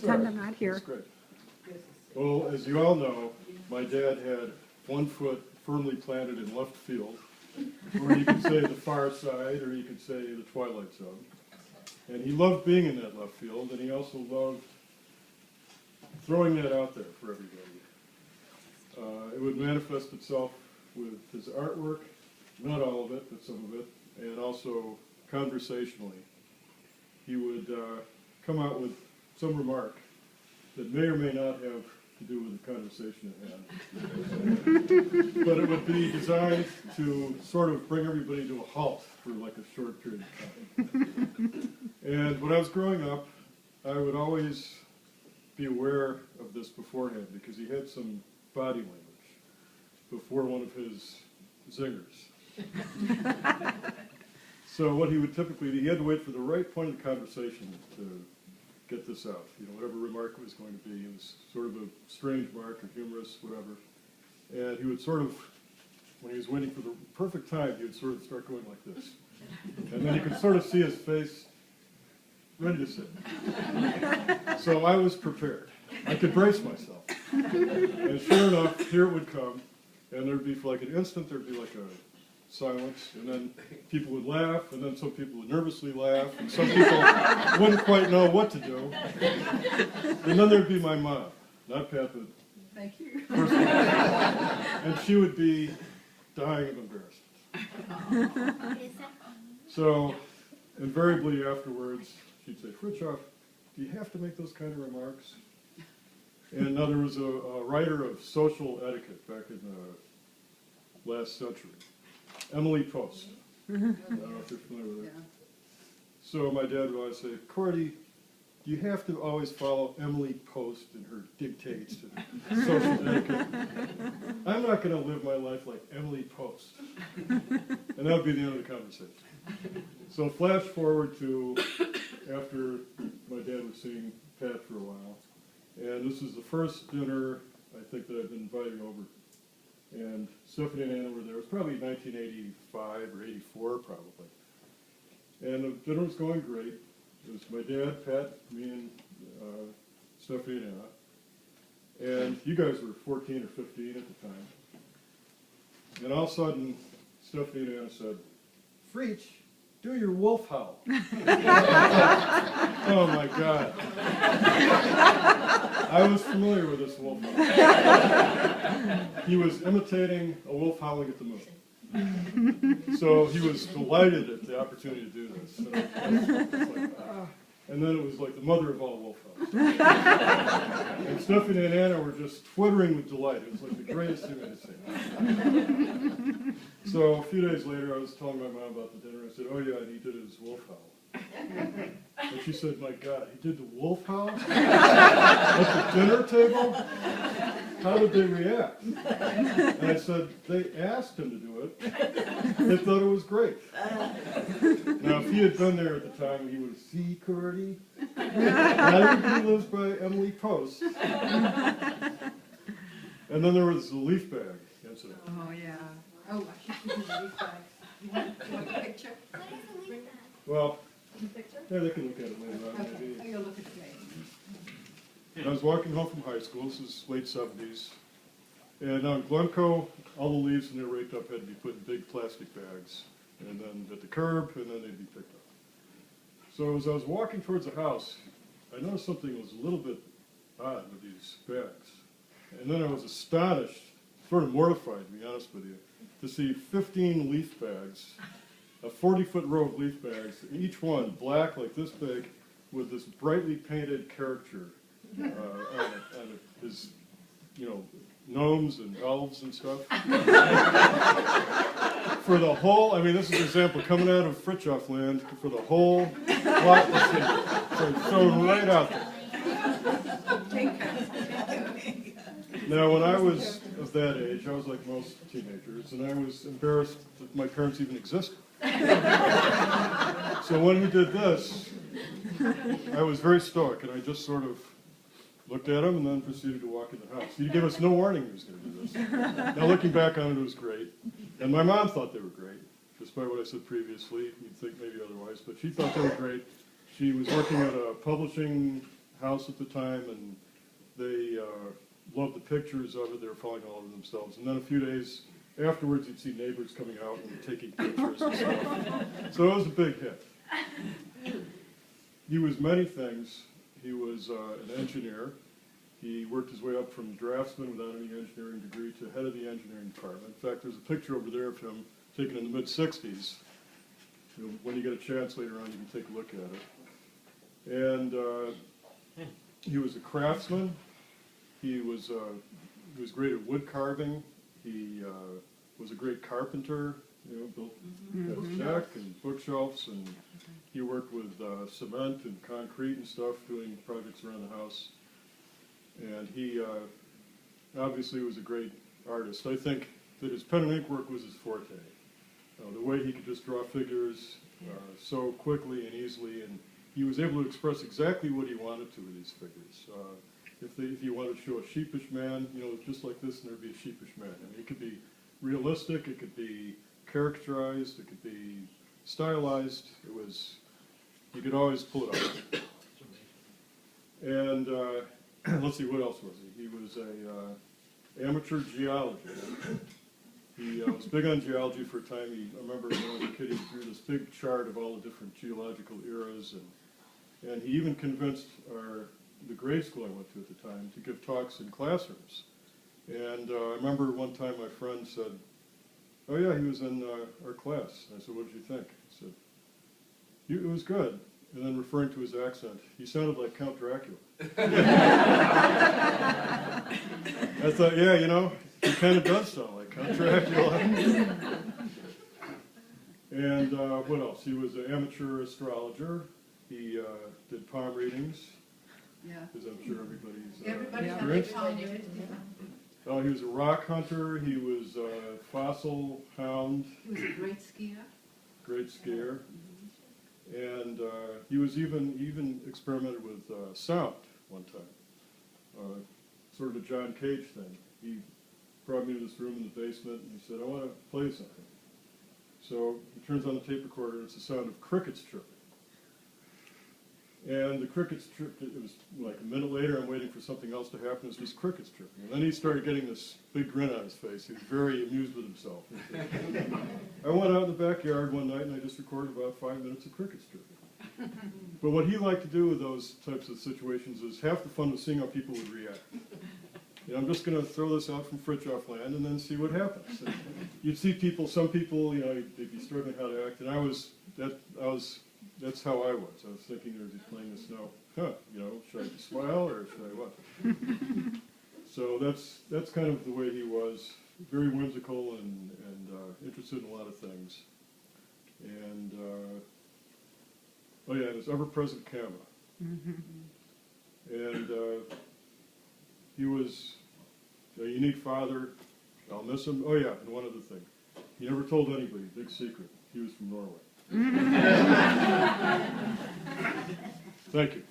pretend I'm not here. That's great. Well, as you all know, my dad had one foot firmly planted in left field, or you could say the far side, or you could say the twilight zone. And he loved being in that left field, and he also loved throwing that out there for everybody. It would manifest itself with his artwork, not all of it, but some of it, and also conversationally. He would come out with some remark that may or may not have to do with the conversation at hand. But it would be designed to sort of bring everybody to a halt for like a short period of time. And when I was growing up, I would always be aware of this beforehand because he had some body language before one of his zingers. So what he would typically do, he had to wait for the right point of the conversation to get this out. You know, whatever remark it was going to be. It was sort of a strange remark or humorous, whatever. And he would sort of, when he was waiting for the perfect time, he would sort of start going like this. And then you could sort of see his face ready to sit. So I was prepared. I could brace myself. And sure enough, here it would come. And there'd be, for like an instant, there'd be like a silence, and then people would laugh, and then some people would nervously laugh, and some people wouldn't quite know what to do. And then there'd be my mom, not Pat, but Thank you. and she would be dying of embarrassment. So, invariably afterwards, she'd say, "Fritj, do you have to make those kind of remarks?" And now there was a writer of social etiquette back in the last century, Emily Post. I don't know if you're familiar with her. Yeah. So my dad would always say, "Cordy, you have to always follow Emily Post in her dictates and social etiquette. I'm not going to live my life like Emily Post." And that would be the end of the conversation. So flash forward to after my dad was seeing Pat for a while. And this is the first dinner, I think, that I've been invited over. And Stephanie and Anna were there. It was probably 1985 or 84, probably. And the dinner was going great. It was my dad, Pat, me, and Stephanie and Anna. And you guys were 14 or 15 at the time. And all of a sudden, Stephanie and Anna said, "Fritj, do your wolf howl." Oh my God. I was familiar with this wolf howl. He was imitating a wolf howling at the moon. So he was delighted at the opportunity to do this. And then it was like the mother of all wolf howls. And Stephanie and Anna were just twittering with delight. It was like the greatest thing I'd seen. So a few days later, I was telling my mom about the dinner. I said, "Oh yeah, and he did his wolf howl." And she said, "My God, he did the wolf howl at the dinner table? How did they react?" And I said, "They asked him to do it. They thought it was great." Now, if he had been there at the time, he would have, "See, Cordy? Not everybody lives by Emily Post." And then there was the leaf bag incident. Oh, yeah. Oh, I should give you the leaf bag. You want a picture? What is a leaf bag? Well, Picture? yeah, they can look at it later on, Okay, maybe. you'll look at the And I was walking home from high school. This is late 70s. And now in Glencoe, all the leaves when they were raked up had to be put in big plastic bags. And then at the curb, and then they'd be picked up. So as I was walking towards the house, I noticed something was a little bit odd with these bags. And then I was astonished, sort of mortified, to be honest with you, to see 15 leaf bags, a 40-foot row of leaf bags, each one black like this big, with this brightly painted caricature on it. His, you know, gnomes and elves and stuff. For the whole, I mean, this is an example coming out of Fritj land, for the whole plot to see. So it's shown right out there. Now, when I was of that age, I was like most teenagers, and I was embarrassed that my parents even existed. So when he did this, I was very stoic, and I just sort of looked at him and then proceeded to walk in the house. He gave us no warning he was going to do this. Now, looking back on it, it was great. And my mom thought they were great, despite what I said previously. You'd think maybe otherwise, but she thought they were great. She was working at a publishing house at the time, and they loved the pictures of it. They were falling all over themselves. And then a few days afterwards, you'd see neighbors coming out and taking pictures and stuff. So it was a big hit. He was many things. He was an engineer. He worked his way up from draftsman without any engineering degree to head of the engineering department. In fact, there's a picture over there of him taken in the mid-'60s. When you get a chance later on, you can take a look at it. And he was a craftsman. He was great at wood carving. He was a great carpenter. Built had his deck and bookshelves, and he worked with cement and concrete and stuff, doing projects around the house. And he obviously was a great artist. I think that his pen and ink work was his forte. The way he could just draw figures so quickly and easily, and he was able to express exactly what he wanted to with these figures. If you wanted to show a sheepish man, just like this, and there'd be a sheepish man. I mean, it could be realistic, it could be characterized, it could be stylized. You could always pull it off. And let's see, what else was he? He was a amateur geologist. He was big on geology for a time. I remember when I was a kid, he drew this big chart of all the different geological eras, and he even convinced the grade school I went to at the time to give talks in classrooms. And I remember one time my friend said, "Oh yeah, he was in our class." I said, "What did you think?" He said, "It was good." And then referring to his accent, he sounded like Count Dracula. I thought, yeah, he kind of does sound like Count Dracula. And what else? He was an amateur astrologer. He did palm readings, as I'm sure everybody's experienced. He was a rock hunter. He was a fossil hound. He was a great skier. Great skier. And he was even experimented with sound one time, sort of a John Cage thing. He brought me to this room in the basement, and he said, "I want to play something." So he turns on the tape recorder, and it's the sound of crickets chirping. And the crickets chirped. It was like a minute later, I'm waiting for something else to happen. It was just crickets chirping. And then he started getting this big grin on his face. He was very amused with himself. I went out in the backyard one night, and I just recorded about 5 minutes of crickets chirping. But what he liked to do with those types of situations is half the fun was seeing how people would react. I'm just going to throw this out from Fritj off land and then see what happens. And you'd see some people, they'd be struggling how to act, and that's how I was. I was thinking, as he's playing the snow, should I smile or should I what? So that's kind of the way he was, very whimsical and interested in a lot of things. And his ever-present camera. And he was a unique father. I'll miss him. Oh yeah, and one other thing. He never told anybody, big secret. He was from Norway. Thank you.